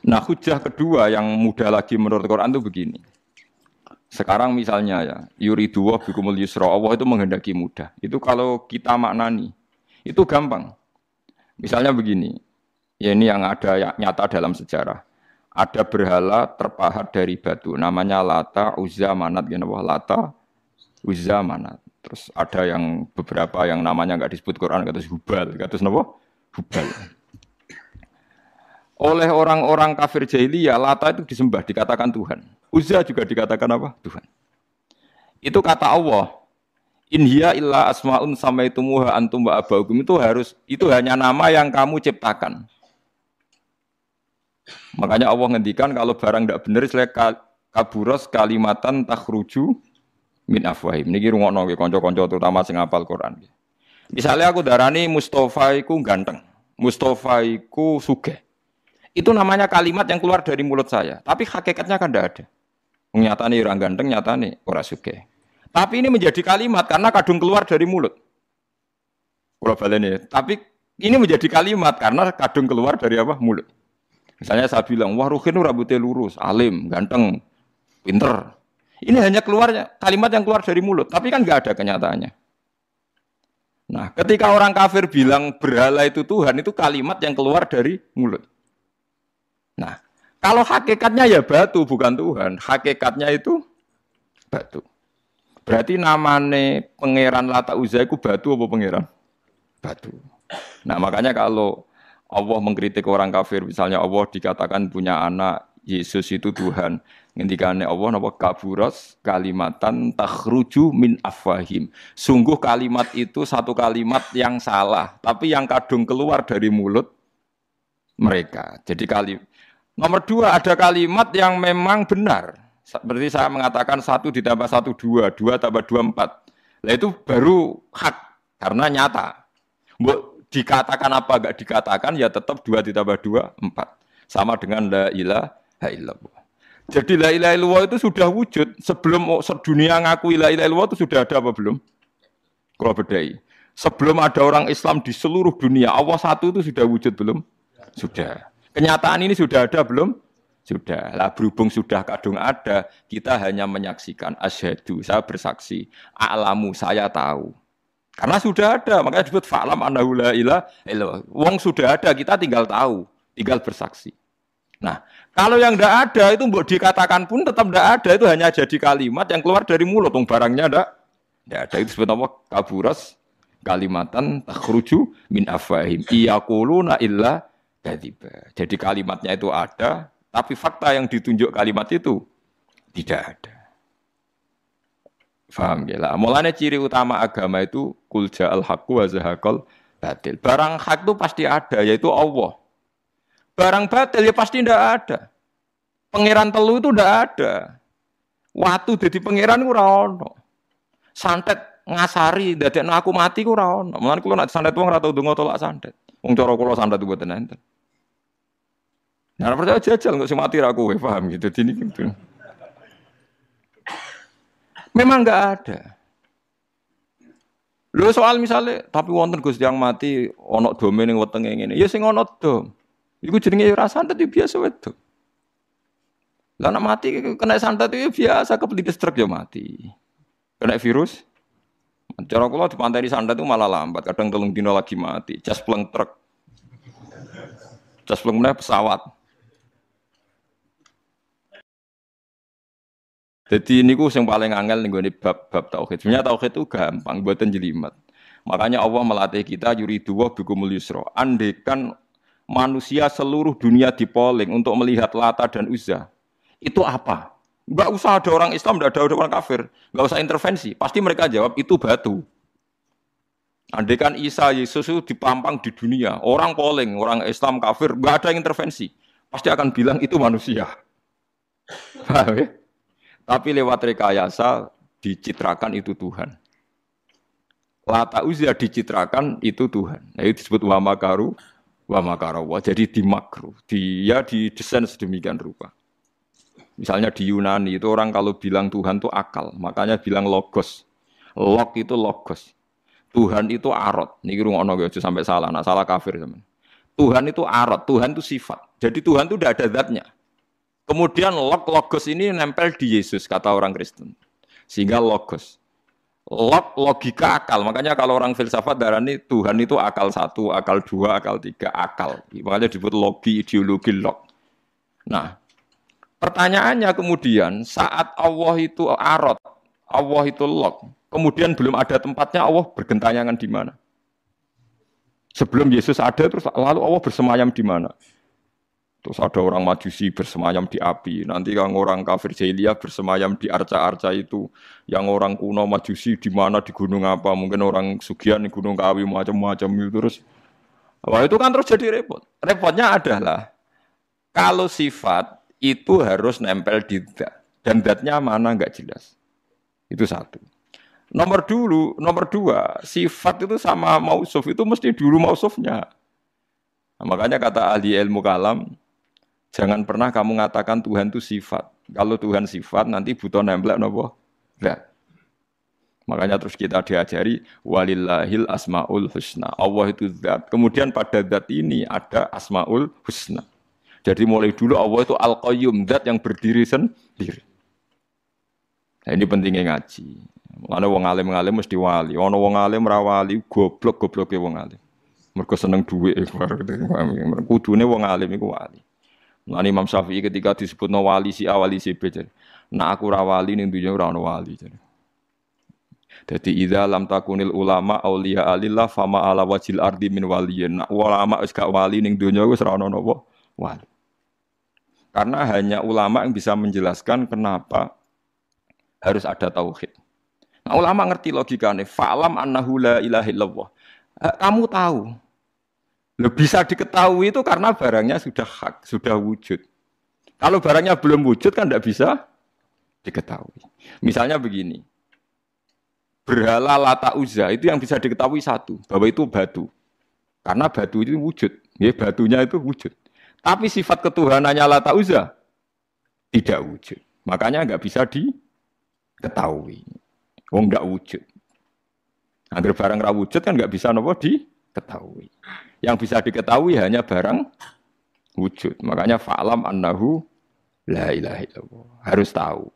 Nah, hujah kedua yang mudah lagi menurut Quran itu begini. Sekarang misalnya ya, yuridu wa bikumul yusra, Allah itu menghendaki mudah. Itu kalau kita maknani, itu gampang. Misalnya begini, ya ini yang ada ya, nyata dalam sejarah. Ada berhala terpahat dari batu, namanya Lata, Uzza, Manat, gitu. Lata, Uzza, Manat. Terus ada yang beberapa yang namanya nggak disebut Quran, kata Hubal, kata apa? Hubal. Oleh orang-orang kafir jahiliyah, Lata itu disembah, dikatakan Tuhan. Uzza juga dikatakan apa? Tuhan. Itu kata Allah. In hiya illa asmaun samaitumuha antum wa abaukum, itu hanya nama yang kamu ciptakan. Makanya Allah ngendikan kalau barang tidak benar selek kaburos kalimatan takhruju min afwahim. Niki rungokno nggih kanca-kanca terutama sing hafal Quran. Misalnya aku darani Mustafa iku ganteng, Mustafa iku sugih. Itu namanya kalimat yang keluar dari mulut saya, tapi hakikatnya kan tidak ada. Nyatane orang ganteng, nyatane ora sugih. Tapi ini menjadi kalimat karena kadung keluar dari mulut. Kula baleni, tapi ini menjadi kalimat karena kadung keluar dari apa? Mulut. Misalnya saya bilang, wah Ruhin rambutnya lurus, alim, ganteng, pinter. Ini hanya keluarnya kalimat yang keluar dari mulut, tapi kan nggak ada kenyataannya. Nah, ketika orang kafir bilang berhala itu Tuhan, itu kalimat yang keluar dari mulut. Nah, kalau hakikatnya ya batu, bukan Tuhan. Hakikatnya itu batu. Berarti namane pangeran Lata Uzza itu batu apa pangeran? Batu. Nah, makanya kalau Allah mengkritik orang kafir, misalnya Allah dikatakan punya anak, Yesus itu Tuhan. Ngendikane Allah napa kaburas kalimatan takhruju min afwahim. Sungguh kalimat itu satu kalimat yang salah, tapi yang kadung keluar dari mulut mereka. Jadi nomor dua, ada kalimat yang memang benar. Seperti saya mengatakan 1 ditambah 1 2, 2 tambah 2 4. Nah itu baru hak karena nyata. Dikatakan apa enggak dikatakan ya tetap 2 ditambah 2 4. Sama dengan la ilaha illallah. Jadi la ilaha illallah itu sudah wujud sebelum sedunia ngakui la ilaha illallah itu sudah ada apa belum? Kalau bedai. Sebelum ada orang Islam di seluruh dunia, Allah satu itu sudah wujud belum? Sudah. Kenyataan ini sudah ada belum? Sudah. Lah berhubung sudah kadung ada, kita hanya menyaksikan asyhadu, saya bersaksi, a'lamu, saya tahu. Karena sudah ada, makanya disebut fa'lam annahu la ilaha illallah. Wong sudah ada, kita tinggal tahu, tinggal bersaksi. Nah, kalau yang tidak ada itu mbok dikatakan pun tetap tidak ada, itu hanya jadi kalimat yang keluar dari mulut, wong barangnya tidak ada. Itu disebut apa? Kaburas kalimatan takhruju min afwahim iyaquluna illa kadziba. Jadi kalimatnya itu ada, tapi fakta yang ditunjuk kalimat itu tidak ada. Faham ya lah. Mulanya ciri utama agama itu kul ja'al haqqu wa zahaqal batil. Barang hak itu pasti ada, yaitu Allah. Barang batil ya pasti tidak ada. Pangeran telu itu tidak ada. Watu jadi pangeran ora ono. Santet ngasari dadekno aku mati ku ora ono. Mulane kula nek santet wong ora tau ndonga tolak santet. Wong cara kula santet mboten enten. Nah, percaya jajal enggak sing mati ra kowe, paham gitu. Dini gitu. Memang enggak ada. Lho soal misalnya tapi wonten Gus yang mati ono dome ning wetenge ngene. Ya sing ono dom. Iku jenenge ora santet biasa wedok. Lah nek mati kena santet itu biasa kepelitis truk ya mati. Kena virus. Cara kula dipanteni santet itu malah lambat, kadang 3 dina lagi mati. Jas pleng truk. Jas pleng meneh pesawat. Jadi niku sing paling angel ning gone bab tauhid. Sebenarnya tauhid itu gampang, mboten jelimet. Makanya Allah melatih kita yuridu wa bikumul yusra. Andekan manusia seluruh dunia dipoling untuk melihat Lata dan Uzza. Itu apa? Enggak usah ada orang Islam, enggak ada orang kafir. Enggak usah intervensi. Pasti mereka jawab itu batu. Andaikan Isa, Yesus itu dipampang di dunia. Orang polling, orang Islam, kafir, enggak ada yang intervensi. Pasti akan bilang itu manusia. Paham ya? Tapi lewat rekayasa dicitrakan itu Tuhan. Lata Uzza dicitrakan itu Tuhan. Nah, itu disebut wa makaru wa makarawa. Jadi dimakruh. Dia didesain sedemikian rupa. Misalnya di Yunani itu orang kalau bilang Tuhan itu akal, makanya bilang logos. Log itu logos. Tuhan itu arot. Niki rungokno aja sampai salah, nah salah kafir teman. Tuhan itu arot, Tuhan itu sifat. Jadi Tuhan itu tidak ada zatnya. Kemudian logos ini nempel di Yesus, kata orang Kristen. Sehingga logos. Logika akal. Makanya kalau orang filsafat darani Tuhan itu akal 1, akal 2, akal 3, akal. Makanya disebut logi, ideologi, log. Nah, pertanyaannya kemudian saat Allah itu arot, Allah itu log, kemudian belum ada tempatnya, Allah bergentayangan di mana? Sebelum Yesus ada, terus lalu Allah bersemayam di mana? Terus ada orang Majusi bersemayam di api. Nanti yang orang kafir jahiliyah bersemayam di arca-arca itu. Yang orang kuno Majusi di mana, di gunung apa? Mungkin orang Sugian di gunung Kawi macam-macam itu terus. Wah, itu kan terus jadi repot. Repotnya adalah kalau sifat itu harus nempel di zat. Dan zatnya mana nggak jelas. Itu satu. Nomor dua, sifat itu sama mausuf itu mesti dulu mausufnya. Nah, makanya kata ahli ilmu kalam, jangan pernah kamu mengatakan Tuhan itu sifat. Kalau Tuhan sifat nanti butuh nempel nopo. Zat. Makanya terus kita diajari walillahil asmaul husna. Allah itu zat. Kemudian pada zat ini ada asmaul husna. Jadi mulai dulu Allah itu al-qayyum, zat yang berdiri sendiri. Nah, ini pentingnya ngaji. Ana wong alim-alim mesti wali. Ana wong alim ra wali, goblok-gobloke wong alim. Mergo seneng dhuwit. Kudune wong alim iku wali. Lan Imam Syafi'i ketika disebutno wali si awali si B. Nah aku ra wali ning dunya ora ono wali. Dadi idza lam takunil ulama auliya alillah fama ala wajil ardi min waliyin. Nah, ulama wis gak wali ning dunya wis ora ono napa wali. Karena hanya ulama yang bisa menjelaskan kenapa harus ada tauhid. Nah, ulama ngerti logikanya. Fa'lam annahu la ilaha illallah. Kamu tahu. Bisa diketahui itu karena barangnya sudah hak, sudah wujud. Kalau barangnya belum wujud kan tidak bisa diketahui. Misalnya begini. Berhala Lata Uzza itu yang bisa diketahui satu. Bahwa itu batu. Karena batu itu wujud. Ya, batunya itu wujud. Tapi sifat ketuhanannya Lata Uzza tidak wujud. Makanya nggak bisa diketahui. Wong nggak wujud. Agar barang ra wujud kan nggak bisa nopo diketahui. Yang bisa diketahui hanya barang wujud. Makanya fa'lam annahu la ilaha illallah. Harus tahu.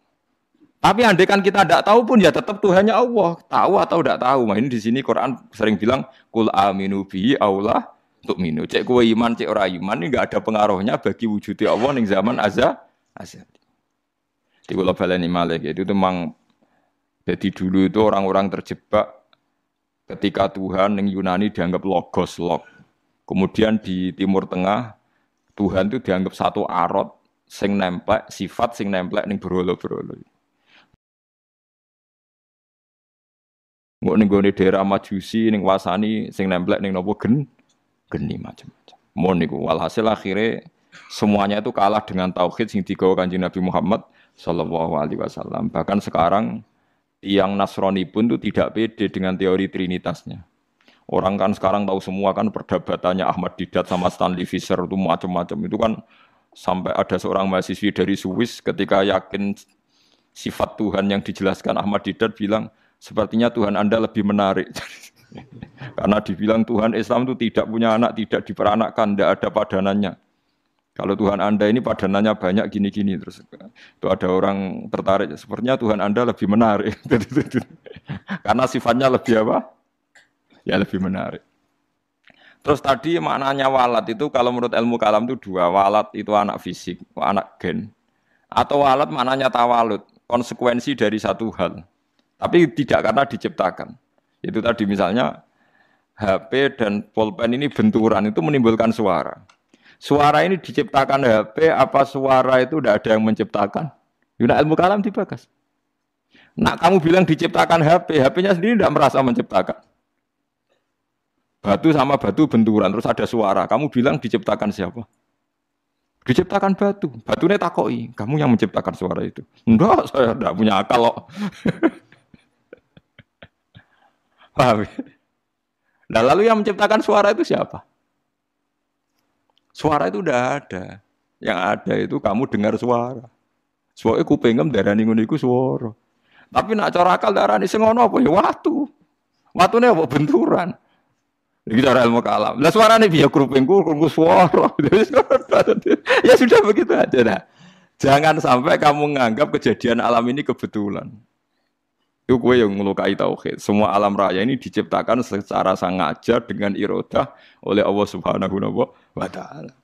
Tapi andai kan kita tidak tahu pun ya tetap Tuhannya Allah. Tahu atau tidak tahu. Nah, ini di sini Quran sering bilang kul aminu bihi aula tu'minu. Cek kowe iman, cek ora iman ini enggak ada pengaruhnya bagi wujudnya Allah ning zaman azali. Di kula baleni malih itu memang. Jadi dulu itu orang-orang terjebak ketika Tuhan yang Yunani dianggap logos, log. Kemudian di Timur Tengah, Tuhan itu dianggap satu arot, sing nemplek, sifat sing nemplek ning berolo-berolo. Nggak ning daerah Majusi, ning Wasani, sing nemplek ning nopo geni macam-macam. Mon niku walhasil akhirnya semuanya itu kalah dengan tauhid sing digawa Kanjeng Nabi Muhammad sallallahu alaihi wasallam. Bahkan sekarang yang Nasrani pun itu tidak pede dengan teori trinitasnya. Orang kan sekarang tahu semua kan perdebatannya Ahmad Didat sama Stanley Fischer itu macam-macam. Itu kan sampai ada seorang mahasiswi dari Swiss ketika yakin sifat Tuhan yang dijelaskan Ahmad Didat bilang, sepertinya Tuhan Anda lebih menarik. Karena dibilang Tuhan Islam itu tidak punya anak, tidak diperanakkan, tidak ada padanannya. Kalau Tuhan Anda ini padanannya banyak gini-gini terus itu ada orang tertarik. Sepertinya Tuhan Anda lebih menarik. Karena sifatnya lebih apa? Ya lebih menarik. Terus tadi maknanya walat itu kalau menurut ilmu kalam itu dua. Walat itu anak fisik, anak gen. Atau walat maknanya tawalud, konsekuensi dari satu hal. Tapi tidak karena diciptakan. Itu tadi misalnya HP dan pulpen ini benturan itu menimbulkan suara. Suara ini diciptakan HP, apa suara itu tidak ada yang menciptakan? Yuna ilmu kalam dibakas. Nah kamu bilang diciptakan HP, HP-nya sendiri tidak merasa menciptakan. Batu sama batu benturan, terus ada suara. Kamu bilang diciptakan siapa? Diciptakan batu. Batunya takoi, kamu yang menciptakan suara itu. Enggak, saya tidak punya akal kok. Paham? Nah lalu yang menciptakan suara itu siapa? Suara itu udah ada. Yang ada itu kamu dengar suara. Suara kupingem darani ngono iku suara. Tapi nak cara akal darani sing ngono apa ya watu. Watune apa benturan. Iki cara ilmu kalam. Lah suarane biar krupingku suara. Ya sudah begitu aja nah. Jangan sampai kamu menganggap kejadian alam ini kebetulan. Itu gue yang melukai tauhid. Semua alam raya ini diciptakan secara sengaja dengan irodah oleh Allah Subhanahu wa taala.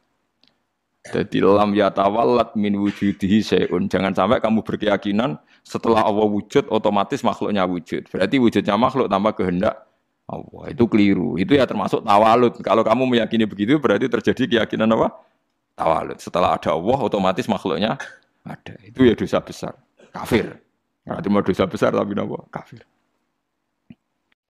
Jadi lam yatawallat min wujudihi syai'un. Jangan sampai kamu berkeyakinan setelah Allah wujud otomatis makhluknya wujud. Berarti wujudnya makhluk tanpa kehendak Allah. Itu keliru. Itu ya termasuk tawalud. Kalau kamu meyakini begitu berarti terjadi keyakinan apa? Tawalud. Setelah ada Allah otomatis makhluknya ada. Itu ya dosa besar. Kafir. Nah, itu dosa besar tapi apa? Kafir.